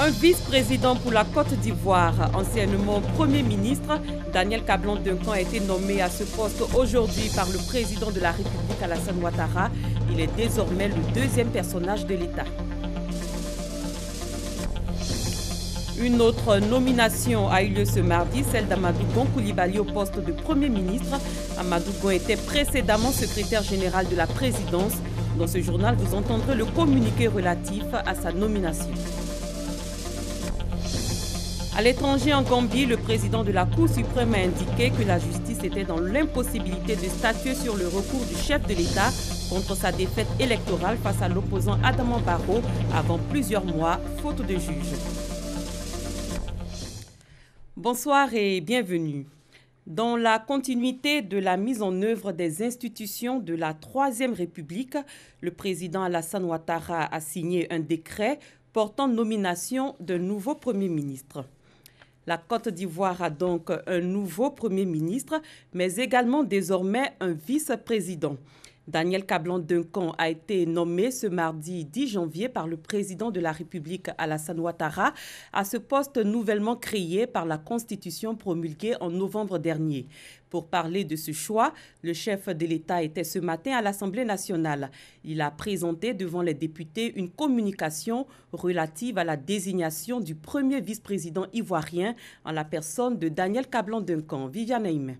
Un vice-président pour la Côte d'Ivoire, anciennement Premier ministre, Daniel Kablan-Duncan a été nommé à ce poste aujourd'hui par le président de la République Alassane Ouattara. Il est désormais le deuxième personnage de l'État. Une autre nomination a eu lieu ce mardi, celle d'Amadou Gon Coulibaly au poste de Premier ministre. Amadou Gon était précédemment secrétaire général de la présidence. Dans ce journal, vous entendrez le communiqué relatif à sa nomination. À l'étranger, en Gambie, le président de la Cour suprême a indiqué que la justice était dans l'impossibilité de statuer sur le recours du chef de l'État contre sa défaite électorale face à l'opposant Adama Barrow avant plusieurs mois, faute de juge. Bonsoir et bienvenue. Dans la continuité de la mise en œuvre des institutions de la Troisième République, le président Alassane Ouattara a signé un décret portant nomination d'un nouveau Premier ministre. La Côte d'Ivoire a donc un nouveau Premier ministre, mais également désormais un vice-président. Daniel Kablan-Duncan a été nommé ce mardi 10 janvier par le président de la République Alassane Ouattara à ce poste nouvellement créé par la Constitution promulguée en novembre dernier. Pour parler de ce choix, le chef de l'État était ce matin à l'Assemblée nationale. Il a présenté devant les députés une communication relative à la désignation du premier vice-président ivoirien en la personne de Daniel Kablan-Duncan. Viviane Aimé.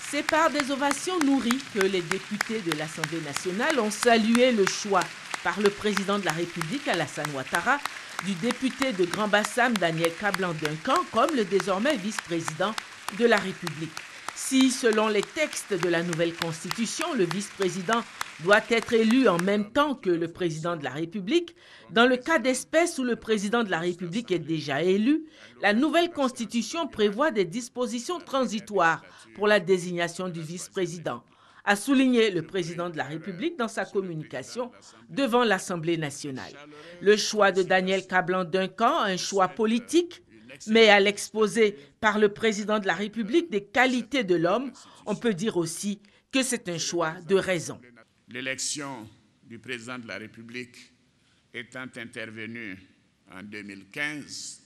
C'est par des ovations nourries que les députés de l'Assemblée nationale ont salué le choix par le président de la République, Alassane Ouattara, du député de Grand Bassam, Daniel Kablan-Duncan, comme le désormais vice-président de la République. Si, selon les textes de la nouvelle Constitution, le vice-président doit être élu en même temps que le président de la République, dans le cas d'espèce où le président de la République est déjà élu, la nouvelle Constitution prévoit des dispositions transitoires pour la désignation du vice-président, a souligné le président de la République dans sa communication devant l'Assemblée nationale. Le choix de Daniel Kablan-Duncan, un choix politique, mais à l'exposé par le président de la République des qualités de l'homme, on peut dire aussi que c'est un choix de raison. L'élection du président de la République étant intervenue en 2015,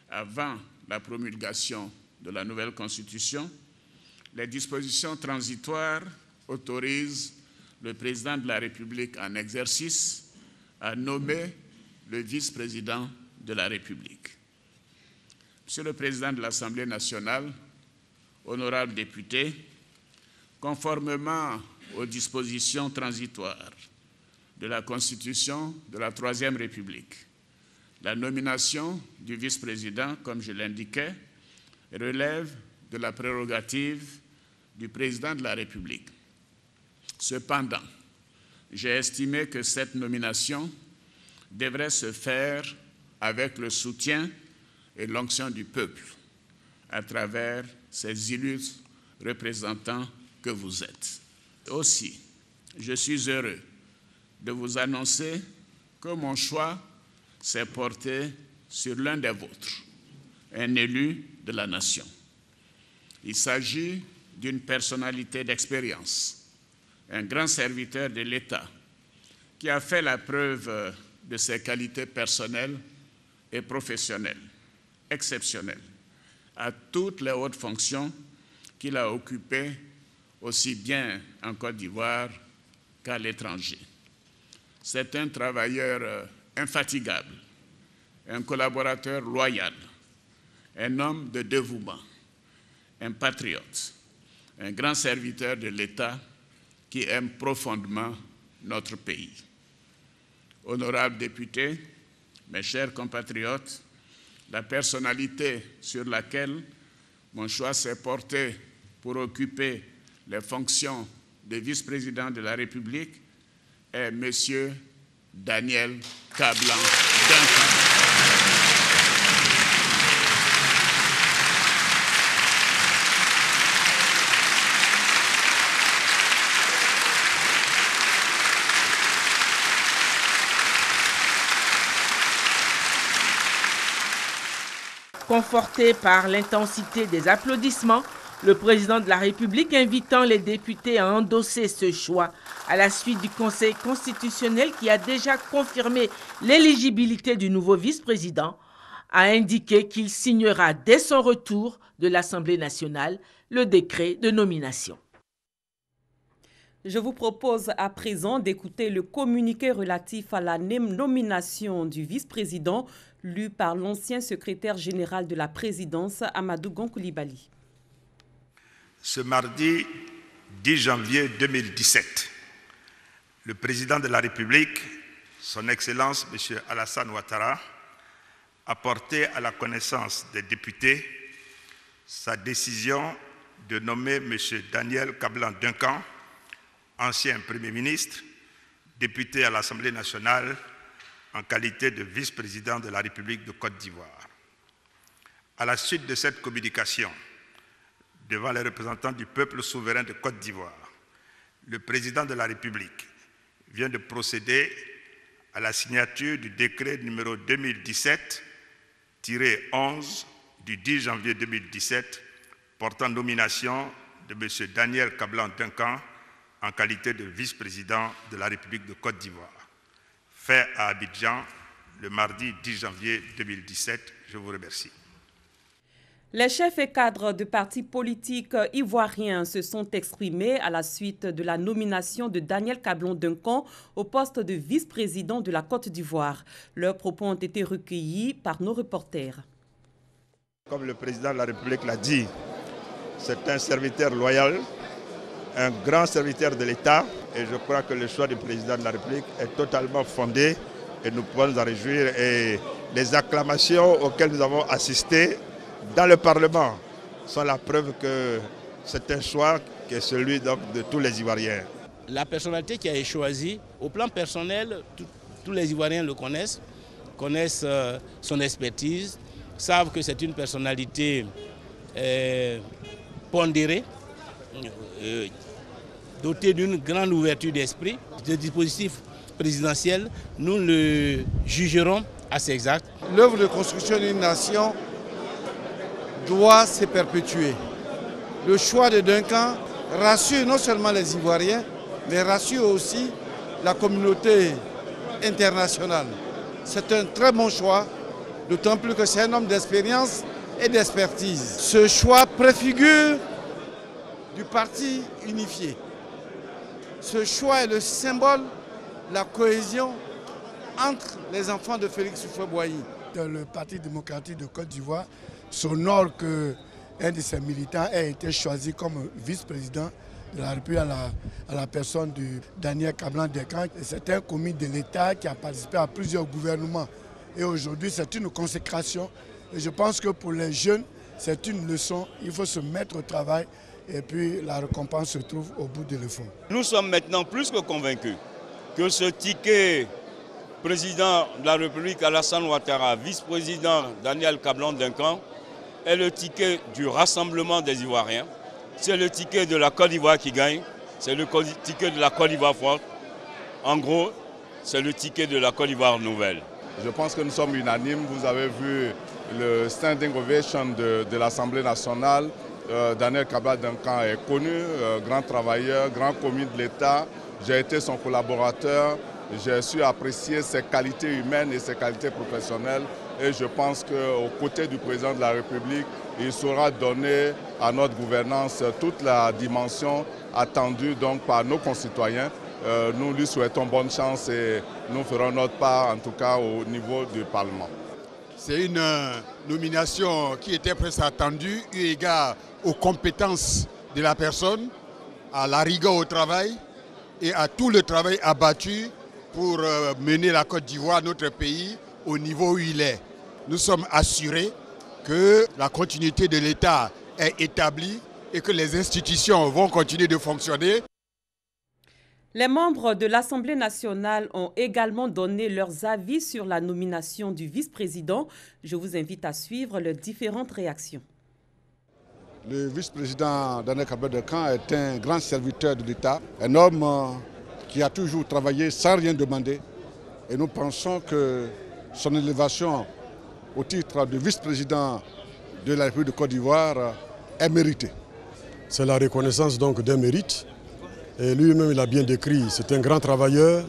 avant la promulgation de la nouvelle Constitution, les dispositions transitoires autorisent le président de la République en exercice à nommer le vice-président de la République. Monsieur le Président de l'Assemblée nationale, honorables députés, conformément aux dispositions transitoires de la Constitution de la Troisième République, la nomination du vice-président, comme je l'indiquais, relève de la prérogative du président de la République. Cependant, j'ai estimé que cette nomination devrait se faire avec le soutien et l'onction du peuple, à travers ces illustres représentants que vous êtes. Aussi, je suis heureux de vous annoncer que mon choix s'est porté sur l'un des vôtres, un élu de la nation. Il s'agit d'une personnalité d'expérience, un grand serviteur de l'État qui a fait la preuve de ses qualités personnelles et professionnelles exceptionnelles à toutes les hautes fonctions qu'il a occupées aussi bien en Côte d'Ivoire qu'à l'étranger. C'est un travailleur infatigable, un collaborateur loyal, un homme de dévouement, un patriote, un grand serviteur de l'État qui aime profondément notre pays. Honorables députés, mes chers compatriotes, la personnalité sur laquelle mon choix s'est porté pour occuper les fonctions de vice-président de la République est M. Daniel Kablan-Duncan. Conforté par l'intensité des applaudissements, Le président de la République invitant les députés à endosser ce choix à la suite du Conseil constitutionnel qui a déjà confirmé l'éligibilité du nouveau vice-président, a indiqué qu'il signera dès son retour de l'Assemblée nationale le décret de nomination. Je vous propose à présent d'écouter le communiqué relatif à la nomination du vice-président lu par l'ancien secrétaire général de la présidence, Amadou Gon Coulibaly. Ce mardi 10 janvier 2017, le président de la République, son Excellence M. Alassane Ouattara, a porté à la connaissance des députés sa décision de nommer M. Daniel Kablan-Duncan, ancien Premier ministre, député à l'Assemblée nationale, en qualité de vice-président de la République de Côte d'Ivoire. À la suite de cette communication, devant les représentants du peuple souverain de Côte d'Ivoire, le président de la République vient de procéder à la signature du décret numéro 2017-11 du 10 janvier 2017 portant nomination de M. Daniel Kablan-Duncan en qualité de vice-président de la République de Côte d'Ivoire. Fait à Abidjan le mardi 10 janvier 2017. Je vous remercie. Les chefs et cadres de partis politiques ivoiriens se sont exprimés à la suite de la nomination de Daniel Kablan-Duncan au poste de vice-président de la Côte d'Ivoire. Leurs propos ont été recueillis par nos reporters. Comme le président de la République l'a dit, c'est un serviteur loyal, un grand serviteur de l'État, et je crois que le choix du président de la République est totalement fondé et nous pouvons nous en réjouir. Et les acclamations auxquelles nous avons assisté dans le Parlement sont la preuve que c'est un choix qui est celui donc de tous les Ivoiriens. La personnalité qui a été choisie, au plan personnel, tous les Ivoiriens le connaissent son expertise, savent que c'est une personnalité pondérée, dotée d'une grande ouverture d'esprit. Le dispositif présidentiel, nous le jugerons assez exact. L'œuvre de construction d'une nation doit se perpétuer. Le choix de Duncan rassure non seulement les Ivoiriens, mais rassure aussi la communauté internationale. C'est un très bon choix, d'autant plus que c'est un homme d'expérience et d'expertise. Ce choix préfigure du parti unifié. Ce choix est le symbole de la cohésion entre les enfants de Félix Houphouët-Boigny. Le Parti démocratique de Côte d'Ivoire s'honore qu'un de ses militants ait été choisi comme vice-président de la République à la personne de Daniel Kablan-Duncan. C'est un commis de l'État qui a participé à plusieurs gouvernements. Et aujourd'hui, c'est une consécration. Et je pense que pour les jeunes, c'est une leçon. Il faut se mettre au travail et puis la récompense se trouve au bout de l'effort. Nous sommes maintenant plus que convaincus que ce ticket président de la République Alassane Ouattara, vice-président Daniel Kablan-Duncan, est le ticket du rassemblement des Ivoiriens. C'est le ticket de la Côte d'Ivoire qui gagne, c'est le ticket de la Côte d'Ivoire forte. En gros, c'est le ticket de la Côte d'Ivoire nouvelle. Je pense que nous sommes unanimes. Vous avez vu le standing ovation de l'Assemblée nationale. Daniel Kablan-Duncan est connu, grand travailleur, grand commis de l'État. J'ai été son collaborateur. J'ai su apprécier ses qualités humaines et ses qualités professionnelles. Et je pense qu'aux côtés du président de la République, il saura donner à notre gouvernance toute la dimension attendue donc par nos concitoyens. Nous lui souhaitons bonne chance et nous ferons notre part, en tout cas au niveau du Parlement. C'est une nomination qui était presque attendue, eu égard aux compétences de la personne, à la rigueur au travail et à tout le travail abattu pour mener la Côte d'Ivoire, notre pays, au niveau où il est. Nous sommes assurés que la continuité de l'État est établie et que les institutions vont continuer de fonctionner. Les membres de l'Assemblée nationale ont également donné leurs avis sur la nomination du vice-président. Je vous invite à suivre leurs différentes réactions. Le vice-président Daniel Kablan-Duncan est un grand serviteur de l'État, un homme qui a toujours travaillé sans rien demander. Et nous pensons que son élévation au titre de vice-président de la République de Côte d'Ivoire est méritée. C'est la reconnaissance donc d'un mérite. Et lui-même, il a bien décrit, c'est un grand travailleur,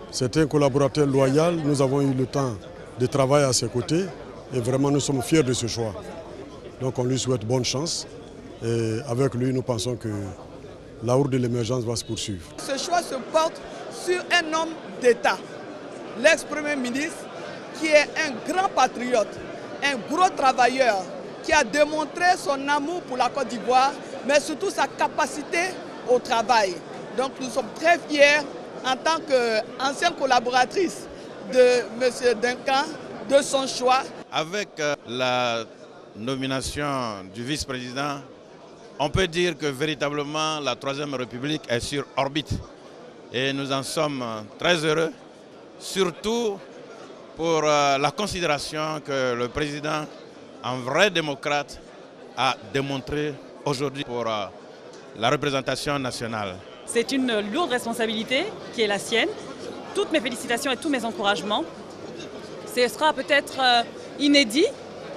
c'est un collaborateur loyal. Nous avons eu le temps de travailler à ses côtés et vraiment nous sommes fiers de ce choix. Donc on lui souhaite bonne chance et avec lui, nous pensons que la route de l'émergence va se poursuivre. Ce choix se porte sur un homme d'État, l'ex-premier ministre, qui est un grand patriote, un gros travailleur, qui a démontré son amour pour la Côte d'Ivoire, mais surtout sa capacité au travail. Donc nous sommes très fiers en tant qu'ancienne collaboratrice de M. Duncan, de son choix. Avec la nomination du vice-président, on peut dire que véritablement la Troisième République est sur orbite. Et nous en sommes très heureux, surtout pour la considération que le président, un vrai démocrate, a démontré aujourd'hui pour la représentation nationale. C'est une lourde responsabilité qui est la sienne. Toutes mes félicitations et tous mes encouragements. Ce sera peut-être inédit,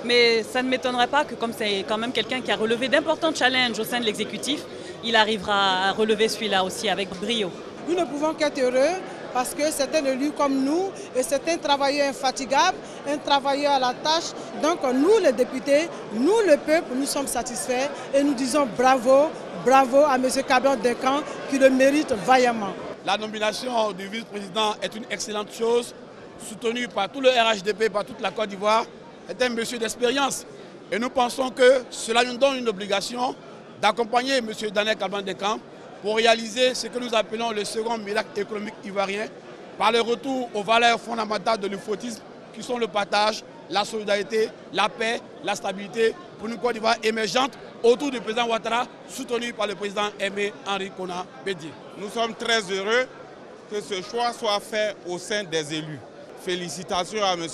mais ça ne m'étonnerait pas que comme c'est quand même quelqu'un qui a relevé d'importants challenges au sein de l'exécutif, il arrivera à relever celui-là aussi avec brio. Nous ne pouvons qu'être heureux parce que c'est un élu comme nous et c'est un travailleur infatigable, un travailleur à la tâche. Donc nous les députés, nous le peuple, nous sommes satisfaits et nous disons bravo, bravo à M. Cablan Duncan qui le mérite vaillamment. La nomination du vice-président est une excellente chose, soutenue par tout le RHDP, par toute la Côte d'Ivoire. C'est un monsieur d'expérience et nous pensons que cela nous donne une obligation d'accompagner M. Daniel Cablan Duncan pour réaliser ce que nous appelons le second miracle économique ivoirien par le retour aux valeurs fondamentales de l'ufrotisme qui sont le partage, la solidarité, la paix, la stabilité pour une Côte d'Ivoire émergente autour du président Ouattara, soutenu par le président Aimé Henri Konan Bédié. Nous sommes très heureux que ce choix soit fait au sein des élus. Félicitations à M.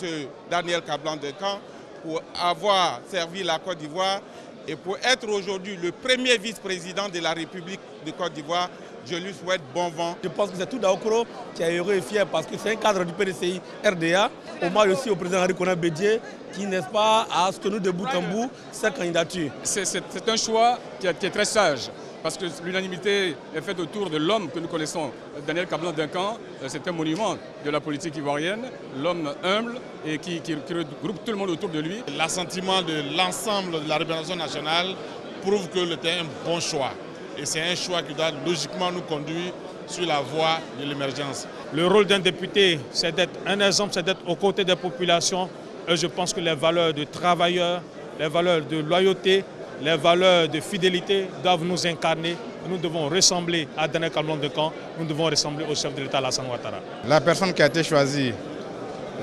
Daniel Cablan Duncan pour avoir servi la Côte d'Ivoire et pour être aujourd'hui le premier vice-président de la République de Côte d'Ivoire. Je lui souhaite bon vent. Je pense que c'est tout Daokoro qui est heureux et fier parce que c'est un cadre du PDCI RDA. Hommage aussi au président Henri Konan Bédié qui, n'est-ce pas, a soutenu de bout en bout sa candidature. C'est un choix qui est très sage parce que l'unanimité est faite autour de l'homme que nous connaissons. Daniel Cablan Duncan, c'est un monument de la politique ivoirienne, l'homme humble et qui regroupe tout le monde autour de lui. L'assentiment de l'ensemble de la représentation nationale prouve que c'était un bon choix. Et c'est un choix qui doit logiquement nous conduire sur la voie de l'émergence. Le rôle d'un député, c'est d'être un exemple, c'est d'être aux côtés des populations. Et je pense que les valeurs de travailleurs, les valeurs de loyauté, les valeurs de fidélité doivent nous incarner. Nous devons ressembler à Daniel Cablan Duncan, nous devons ressembler au chef de l'État Alassane Ouattara. La personne qui a été choisie,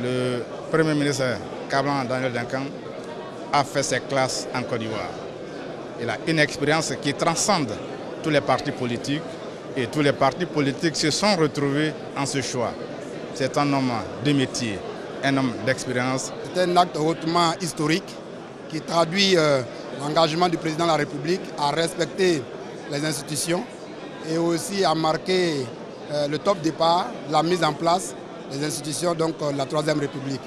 le Premier ministre Cablan Daniel Duncan, a fait ses classes en Côte d'Ivoire. Il a une expérience qui transcende tous les partis politiques et tous les partis politiques se sont retrouvés en ce choix. C'est un homme de métier, un homme d'expérience. C'est un acte hautement historique qui traduit l'engagement du président de la République à respecter les institutions et aussi à marquer le top départ, la mise en place des institutions, donc la Troisième République.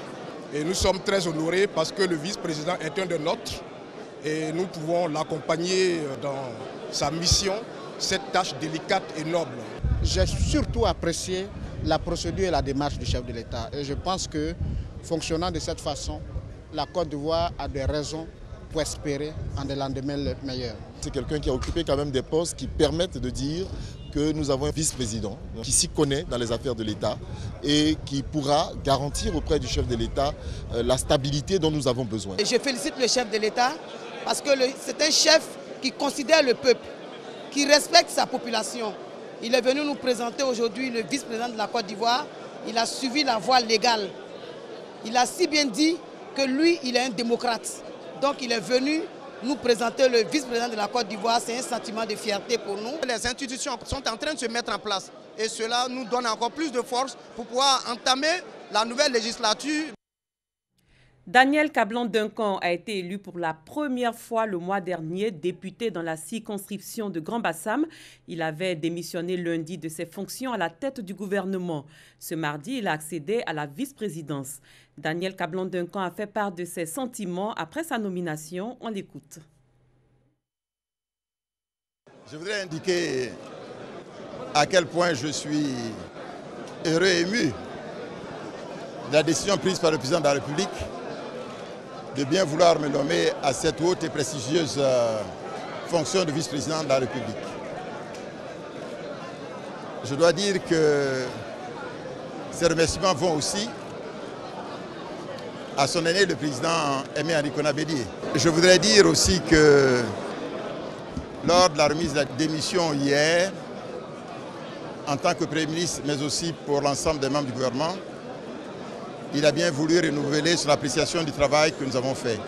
Et nous sommes très honorés parce que le vice-président est un de nôtres et nous pouvons l'accompagner dans sa mission, cette tâche délicate et noble. J'ai surtout apprécié la procédure et la démarche du chef de l'État. Et je pense que, fonctionnant de cette façon, la Côte d'Ivoire a des raisons pour espérer en des lendemains meilleurs. C'est quelqu'un qui a occupé quand même des postes qui permettent de dire que nous avons un vice-président qui s'y connaît dans les affaires de l'État et qui pourra garantir auprès du chef de l'État la stabilité dont nous avons besoin. Et je félicite le chef de l'État parce que c'est un chef qui considère le peuple, qui respecte sa population. Il est venu nous présenter aujourd'hui le vice-président de la Côte d'Ivoire. Il a suivi la voie légale. Il a si bien dit que lui, il est un démocrate. Donc il est venu nous présenter le vice-président de la Côte d'Ivoire. C'est un sentiment de fierté pour nous. Les institutions sont en train de se mettre en place et cela nous donne encore plus de force pour pouvoir entamer la nouvelle législature. Daniel Cablan Duncan a été élu pour la première fois le mois dernier député dans la circonscription de Grand Bassam. Il avait démissionné lundi de ses fonctions à la tête du gouvernement. Ce mardi, il a accédé à la vice-présidence. Daniel Cablan Duncan a fait part de ses sentiments après sa nomination. On l'écoute. Je voudrais indiquer à quel point je suis heureux et ému de la décision prise par le président de la République de bien vouloir me nommer à cette haute et prestigieuse fonction de vice-président de la République. Je dois dire que ces remerciements vont aussi à son aîné, le président Aimé Arikona Bédié. Je voudrais dire aussi que lors de la remise de la démission hier, en tant que Premier ministre, mais aussi pour l'ensemble des membres du gouvernement, il a bien voulu renouveler son appréciation du travail que nous avons fait.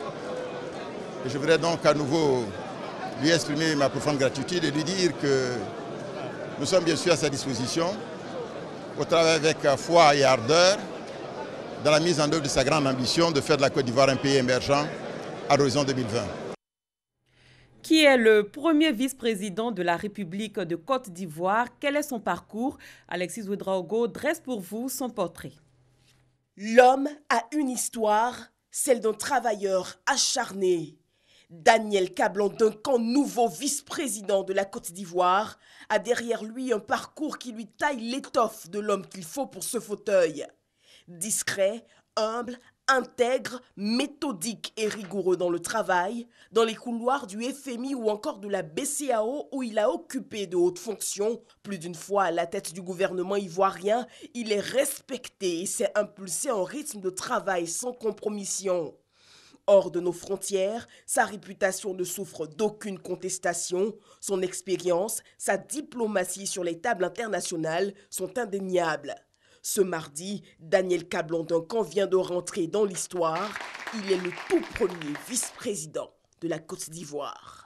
Et je voudrais donc à nouveau lui exprimer ma profonde gratitude et lui dire que nous sommes bien sûr à sa disposition pour travailler avec foi et ardeur dans la mise en œuvre de sa grande ambition de faire de la Côte d'Ivoire un pays émergent à l'horizon 2020. Qui est le premier vice-président de la République de Côte d'Ivoire? Quel est son parcours? Alexis Ouedraogo dresse pour vous son portrait. L'homme a une histoire, celle d'un travailleur acharné. Daniel Kablan-Duncan, nouveau vice-président de la Côte d'Ivoire, a derrière lui un parcours qui lui taille l'étoffe de l'homme qu'il faut pour ce fauteuil. Discret, humble, intègre, méthodique et rigoureux dans le travail, dans les couloirs du FMI ou encore de la BCAO où il a occupé de hautes fonctions. Plus d'une fois à la tête du gouvernement ivoirien, il est respecté et s'est impulsé en rythme de travail sans compromission. Hors de nos frontières, sa réputation ne souffre d'aucune contestation. Son expérience, sa diplomatie sur les tables internationales sont indéniables. Ce mardi, Daniel Kablan-Duncan vient de rentrer dans l'histoire. Il est le tout premier vice-président de la Côte d'Ivoire.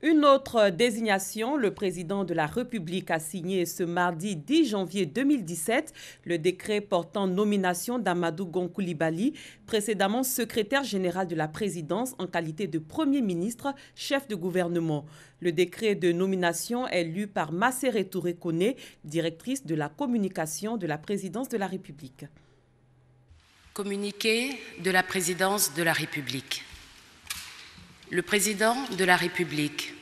Une autre désignation, le président de la République a signé ce mardi 10 janvier 2017 le décret portant nomination d'Amadou Gon Coulibaly, précédemment secrétaire général de la présidence en qualité de Premier ministre, chef de gouvernement. Le décret de nomination est lu par Masséré Touré Koné, directrice de la communication de la présidence de la République. Communiqué de la présidence de la République. Le président de la République,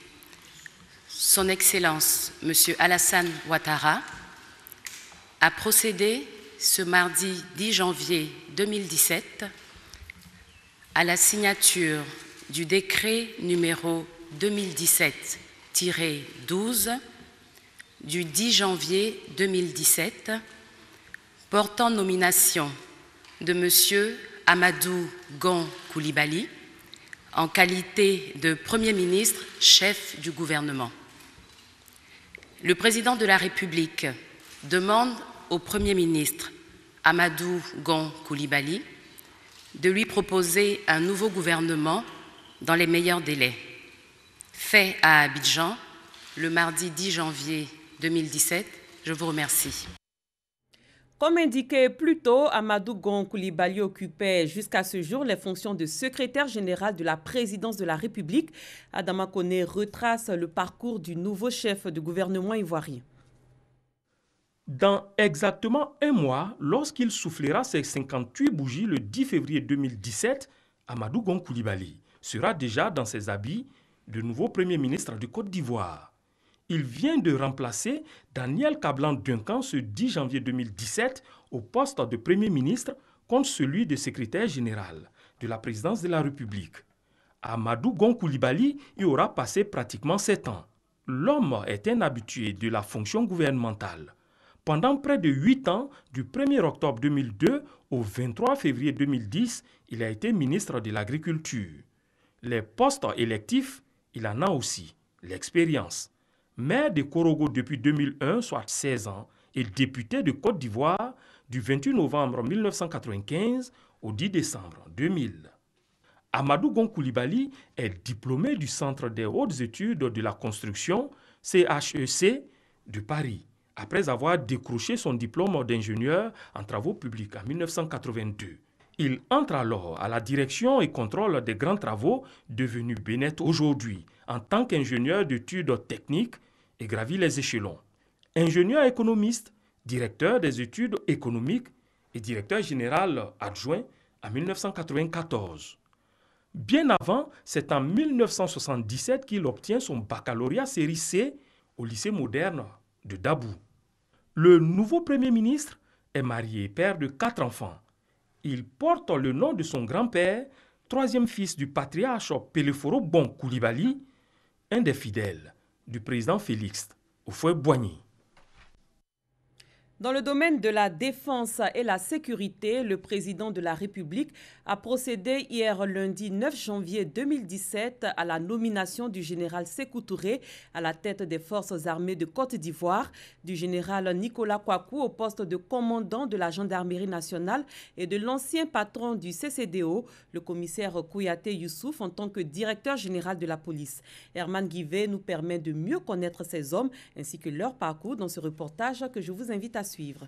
son Excellence, M. Alassane Ouattara, a procédé ce mardi 10 janvier 2017 à la signature du décret numéro 2017-12 du 10 janvier 2017 portant nomination de M. Amadou Gon Coulibaly en qualité de Premier ministre, chef du gouvernement. Le président de la République demande au Premier ministre Amadou Gon Coulibaly de lui proposer un nouveau gouvernement dans les meilleurs délais. Fait à Abidjan, le mardi 10 janvier 2017. Je vous remercie. Comme indiqué plus tôt, Amadou Gon Coulibaly occupait jusqu'à ce jour les fonctions de secrétaire général de la présidence de la République. Adama Koné retrace le parcours du nouveau chef de gouvernement ivoirien. Dans exactement un mois, lorsqu'il soufflera ses 58 bougies le 10 février 2017, Amadou Gon Coulibaly sera déjà dans ses habits de nouveau Premier ministre du Côte d'Ivoire. Il vient de remplacer Daniel Kablan-Duncan ce 10 janvier 2017 au poste de Premier ministre contre celui de secrétaire général de la présidence de la République. Amadou Gon Coulibaly y aura passé pratiquement 7 ans. L'homme est un habitué de la fonction gouvernementale. Pendant près de 8 ans, du 1er octobre 2002 au 23 février 2010, il a été ministre de l'Agriculture. Les postes électifs, il en a aussi l'expérience. Maire de Korogo depuis 2001, soit 16 ans, et député de Côte d'Ivoire du 28 novembre 1995 au 10 décembre 2000. Amadou Gon Coulibaly est diplômé du Centre des hautes études de la construction, CHEC, de Paris, après avoir décroché son diplôme d'ingénieur en travaux publics en 1982. Il entre alors à la direction et contrôle des grands travaux, devenu Benet aujourd'hui, en tant qu'ingénieur d'études techniques et gravit les échelons. Ingénieur économiste, directeur des études économiques et directeur général adjoint en 1994. Bien avant, c'est en 1977 qu'il obtient son baccalauréat série C au lycée moderne de Dabou. Le nouveau Premier ministre est marié et père de 4 enfants. Il porte le nom de son grand-père, troisième fils du patriarche Peleforo Bon Coulibaly, un des fidèles du président Félix Houphouët-Boigny. Dans le domaine de la défense et la sécurité, le président de la République a procédé hier lundi 9 janvier 2017 à la nomination du général Sékou Touré à la tête des forces armées de Côte d'Ivoire, du général Nicolas Kouakou au poste de commandant de la gendarmerie nationale et de l'ancien patron du CCDO, le commissaire Kouyaté Youssouf, en tant que directeur général de la police. Herman Guivet nous permet de mieux connaître ces hommes ainsi que leur parcours dans ce reportage que je vous invite à suivre.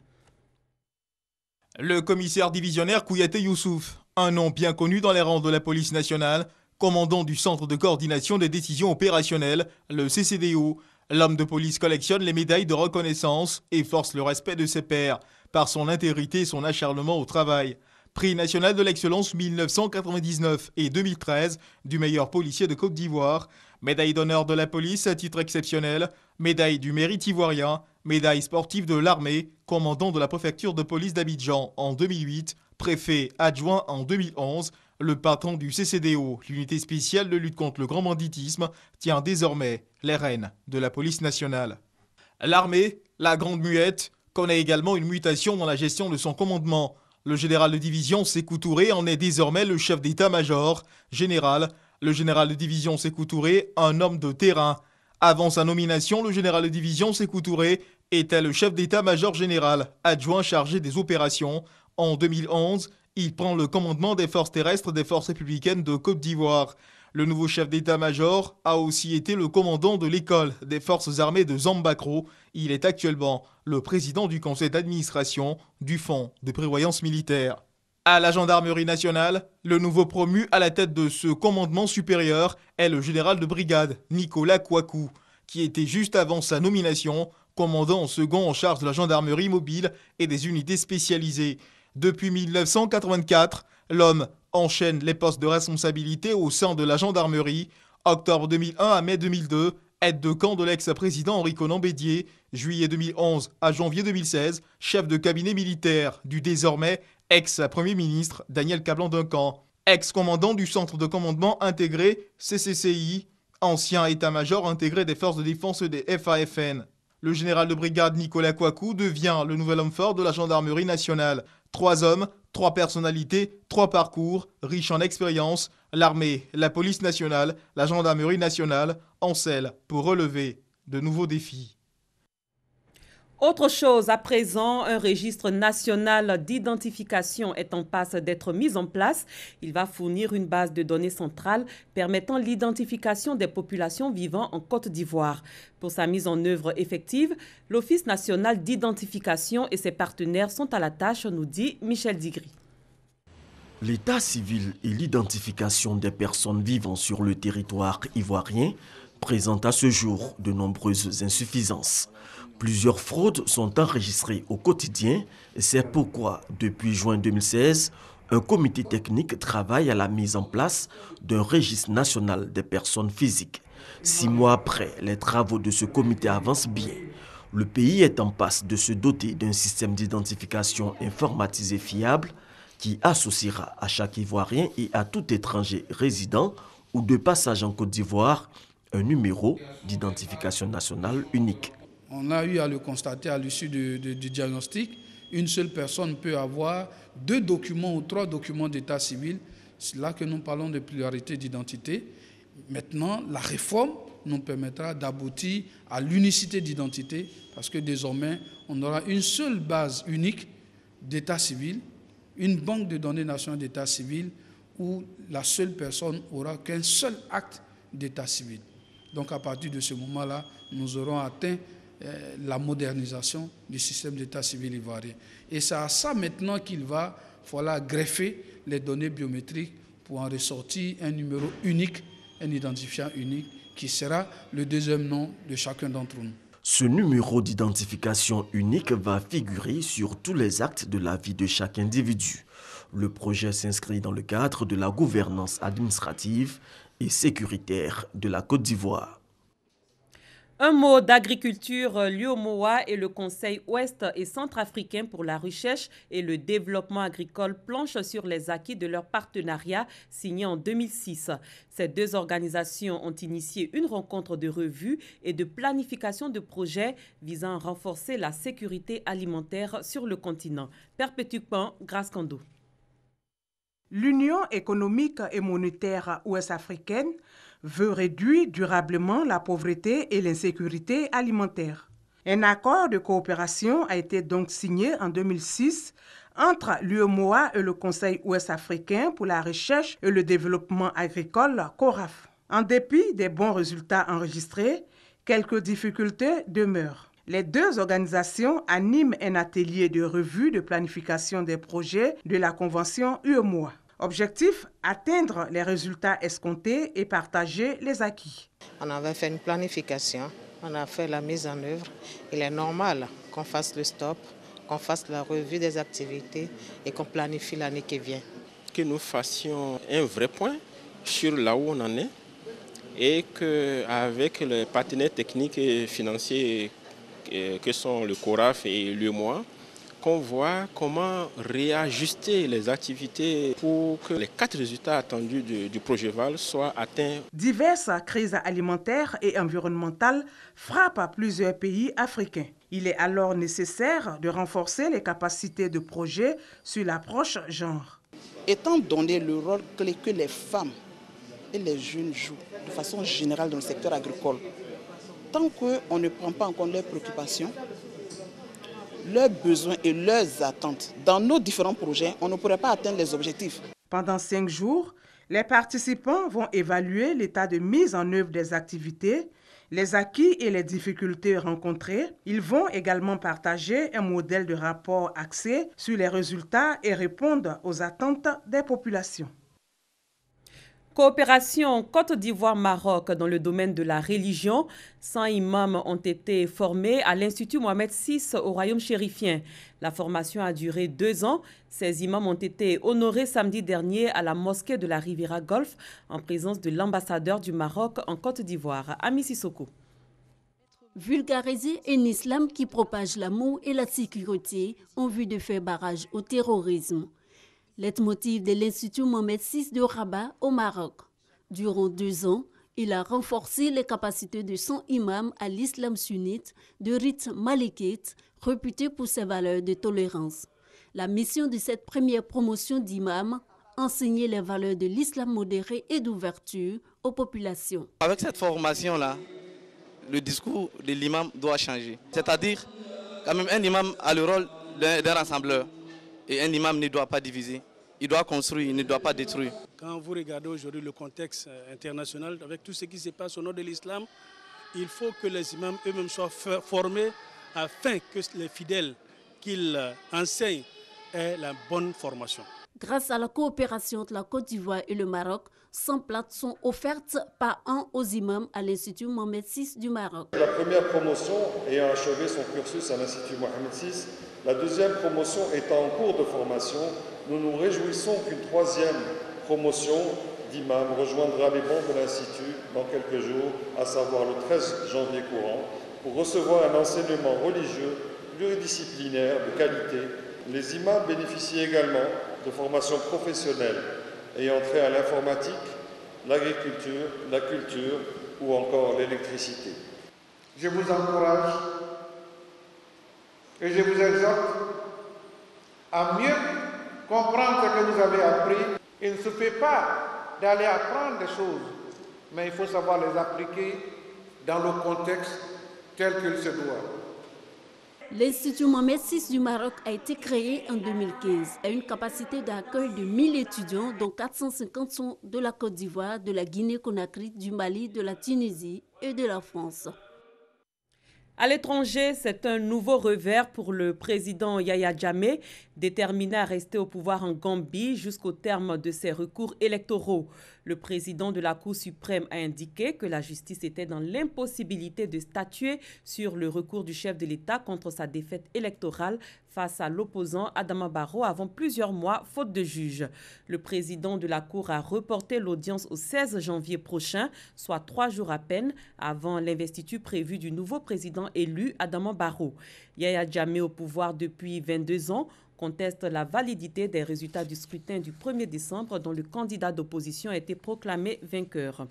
Le commissaire divisionnaire Kouyaté Youssouf, un nom bien connu dans les rangs de la police nationale, commandant du Centre de coordination des décisions opérationnelles, le CCDO. L'homme de police collectionne les médailles de reconnaissance et force le respect de ses pairs par son intégrité et son acharnement au travail. Prix national de l'excellence 1999 et 2013 du meilleur policier de Côte d'Ivoire, médaille d'honneur de la police à titre exceptionnel, médaille du mérite ivoirien, médaille sportive de l'armée, commandant de la préfecture de police d'Abidjan en 2008, préfet adjoint en 2011, le patron du CCDO, l'unité spéciale de lutte contre le grand banditisme, tient désormais les rênes de la police nationale. L'armée, la grande muette, connaît également une mutation dans la gestion de son commandement. Le général de division Sékou Touré en est désormais le chef d'état-major général. Le général de division Sékou Touré, un homme de terrain. Avant sa nomination, le général de division Sékou Touré était le chef d'état-major général, adjoint chargé des opérations. En 2011, il prend le commandement des forces terrestres des forces républicaines de Côte d'Ivoire. Le nouveau chef d'état-major a aussi été le commandant de l'école des forces armées de Zambakro. Il est actuellement le président du conseil d'administration du Fonds de prévoyance militaire. À la gendarmerie nationale, le nouveau promu à la tête de ce commandement supérieur est le général de brigade Nicolas Kouakou, qui était juste avant sa nomination commandant en second en charge de la gendarmerie mobile et des unités spécialisées. Depuis 1984, l'homme enchaîne les postes de responsabilité au sein de la gendarmerie. Octobre 2001 à mai 2002, aide de camp de l'ex-président Henri Konan Bédié. Juillet 2011 à janvier 2016, chef de cabinet militaire du désormais ex-premier ministre Daniel Kablan-Duncan. Ex-commandant du centre de commandement intégré CCCI, ancien état-major intégré des forces de défense des FAFN. Le général de brigade Nicolas Kouakou devient le nouvel homme fort de la gendarmerie nationale. 3 hommes, 3 personnalités, 3 parcours, riches en expérience. L'armée, la police nationale, la gendarmerie nationale en selle pour relever de nouveaux défis. Autre chose, à présent, un registre national d'identification est en passe d'être mis en place. Il va fournir une base de données centrale permettant l'identification des populations vivant en Côte d'Ivoire. Pour sa mise en œuvre effective, l'Office national d'identification et ses partenaires sont à la tâche, nous dit Michel Digri. L'état civil et l'identification des personnes vivant sur le territoire ivoirien présentent à ce jour de nombreuses insuffisances. Plusieurs fraudes sont enregistrées au quotidien et c'est pourquoi, depuis juin 2016, un comité technique travaille à la mise en place d'un registre national des personnes physiques. 6 mois après, les travaux de ce comité avancent bien. Le pays est en passe de se doter d'un système d'identification informatisé fiable qui associera à chaque Ivoirien et à tout étranger résident ou de passage en Côte d'Ivoire un numéro d'identification nationale unique. On a eu à le constater à l'issue du diagnostic. Une seule personne peut avoir 2 documents ou 3 documents d'état civil. C'est là que nous parlons de pluralité d'identité. Maintenant, la réforme nous permettra d'aboutir à l'unicité d'identité parce que désormais, on aura une seule base unique d'état civil, une banque de données nationale d'état civil où la seule personne aura qu'un seul acte d'état civil. Donc à partir de ce moment-là, nous aurons atteint la modernisation du système d'état civil ivoirien. Et c'est à ça maintenant qu'il va falloir greffer les données biométriques pour en ressortir un numéro unique, un identifiant unique, qui sera le deuxième nom de chacun d'entre nous. Ce numéro d'identification unique va figurer sur tous les actes de la vie de chaque individu. Le projet s'inscrit dans le cadre de la gouvernance administrative et sécuritaire de la Côte d'Ivoire. Un mot d'agriculture, l'UEMOA et le Conseil ouest et centrafricain pour la recherche et le développement agricole planchent sur les acquis de leur partenariat signé en 2006. Ces deux organisations ont initié une rencontre de revue et de planification de projets visant à renforcer la sécurité alimentaire sur le continent. Perpétuquement, Grace Kando. L'Union économique et monétaire ouest-africaine veut réduire durablement la pauvreté et l'insécurité alimentaire. Un accord de coopération a été donc signé en 2006 entre l'UEMOA et le Conseil ouest-africain pour la recherche et le développement agricole, CORAF. En dépit des bons résultats enregistrés, quelques difficultés demeurent. Les deux organisations animent un atelier de revue de planification des projets de la Convention UEMOA. Objectif, atteindre les résultats escomptés et partager les acquis. On avait fait une planification, on a fait la mise en œuvre. Il est normal qu'on fasse le stop, qu'on fasse la revue des activités et qu'on planifie l'année qui vient. Que nous fassions un vrai point sur là où on en est et qu'avec les partenaires techniques et financiers que sont le CORAF et l'UEMOA, qu'on voit comment réajuster les activités pour que les 4 résultats attendus du projet VAL soient atteints. Diverses crises alimentaires et environnementales frappent plusieurs pays africains. Il est alors nécessaire de renforcer les capacités de projet sur l'approche genre. Étant donné le rôle clé que les femmes et les jeunes jouent de façon générale dans le secteur agricole, tant qu'on ne prend pas en compte leurs préoccupations, leurs besoins et leurs attentes dans nos différents projets, on ne pourrait pas atteindre les objectifs. Pendant 5 jours, les participants vont évaluer l'état de mise en œuvre des activités, les acquis et les difficultés rencontrées. Ils vont également partager un modèle de rapport axé sur les résultats et répondre aux attentes des populations. Coopération Côte d'Ivoire-Maroc dans le domaine de la religion. 100 imams ont été formés à l'Institut Mohamed VI au Royaume chérifien. La formation a duré 2 ans. Ces imams ont été honorés samedi dernier à la mosquée de la Riviera Golf en présence de l'ambassadeur du Maroc en Côte d'Ivoire, Ami Sissoko. Vulgariser un islam qui propage l'amour et la sécurité en vue de faire barrage au terrorisme. Leitmotiv de l'Institut Mohamed VI de Rabat au Maroc. Durant 2 ans, il a renforcé les capacités de 100 imams à l'islam sunnite de rite malikite, réputé pour ses valeurs de tolérance. La mission de cette première promotion d'imams, enseigner les valeurs de l'islam modéré et d'ouverture aux populations. Avec cette formation-là, le discours de l'imam doit changer. C'est-à-dire, quand même, un imam a le rôle d'un rassembleur. Et un imam ne doit pas diviser, il doit construire, il ne doit pas détruire. Quand vous regardez aujourd'hui le contexte international, avec tout ce qui se passe au nom de l'islam, il faut que les imams eux-mêmes soient formés afin que les fidèles qu'ils enseignent aient la bonne formation. Grâce à la coopération entre la Côte d'Ivoire et le Maroc, 100 places sont offertes par an aux imams à l'Institut Mohamed VI du Maroc. La première promotion ayant achevé son cursus à l'Institut Mohamed VI, la deuxième promotion étant en cours de formation, nous nous réjouissons qu'une 3e promotion d'imams rejoindra les bancs de l'Institut dans quelques jours, à savoir le 13 janvier courant, pour recevoir un enseignement religieux pluridisciplinaire de qualité. Les imams bénéficient également de formations professionnelles ayant trait à l'informatique, l'agriculture, la culture ou encore l'électricité. Je vous encourage et je vous exhorte à mieux comprendre ce que vous avez appris. Il ne suffit pas d'aller apprendre des choses, mais il faut savoir les appliquer dans le contexte tel qu'il se doit. L'Institut Mohamed VI du Maroc a été créé en 2015 à une capacité d'accueil de 1000 étudiants, dont 450 sont de la Côte d'Ivoire, de la Guinée-Conakry, du Mali, de la Tunisie et de la France. À l'étranger, c'est un nouveau revers pour le président Yahya Jammeh, déterminé à rester au pouvoir en Gambie jusqu'au terme de ses recours électoraux. Le président de la Cour suprême a indiqué que la justice était dans l'impossibilité de statuer sur le recours du chef de l'État contre sa défaite électorale face à l'opposant Adama Barrow avant plusieurs mois, faute de juge. Le président de la Cour a reporté l'audience au 16 janvier prochain, soit 3 jours à peine avant l'investiture prévue du nouveau président élu Adama Barrow. Yahya Jammeh, au pouvoir depuis 22 ans, conteste la validité des résultats du scrutin du 1er décembre dont le candidat d'opposition a été proclamé vainqueur.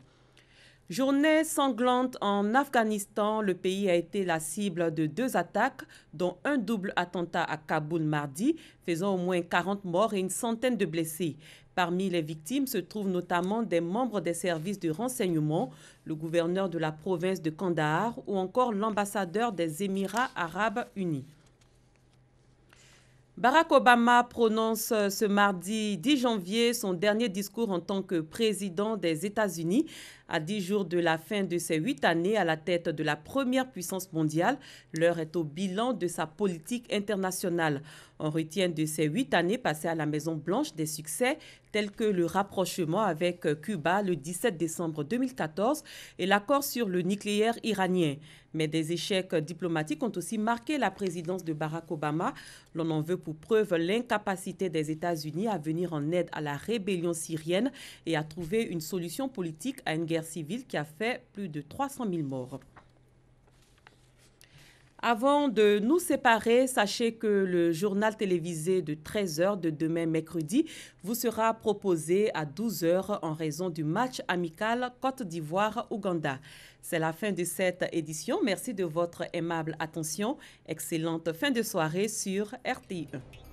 Journée sanglante en Afghanistan, le pays a été la cible de 2 attaques, dont un double attentat à Kaboul mardi, faisant au moins 40 morts et une centaine de blessés. Parmi les victimes se trouvent notamment des membres des services de renseignement, le gouverneur de la province de Kandahar ou encore l'ambassadeur des Émirats arabes unis. Barack Obama prononce ce mardi 10 janvier son dernier discours en tant que président des États-Unis. À 10 jours de la fin de ses 8 années à la tête de la première puissance mondiale, l'heure est au bilan de sa politique internationale. On retient de ces 8 années passées à la Maison-Blanche des succès tels que le rapprochement avec Cuba le 17 décembre 2014 et l'accord sur le nucléaire iranien. Mais des échecs diplomatiques ont aussi marqué la présidence de Barack Obama. L'on en veut pour preuve l'incapacité des États-Unis à venir en aide à la rébellion syrienne et à trouver une solution politique à une guerre civile qui a fait plus de 300 000 morts. Avant de nous séparer, sachez que le journal télévisé de 13h de demain mercredi vous sera proposé à 12h en raison du match amical Côte d'Ivoire-Ouganda. C'est la fin de cette édition. Merci de votre aimable attention. Excellente fin de soirée sur RTI1.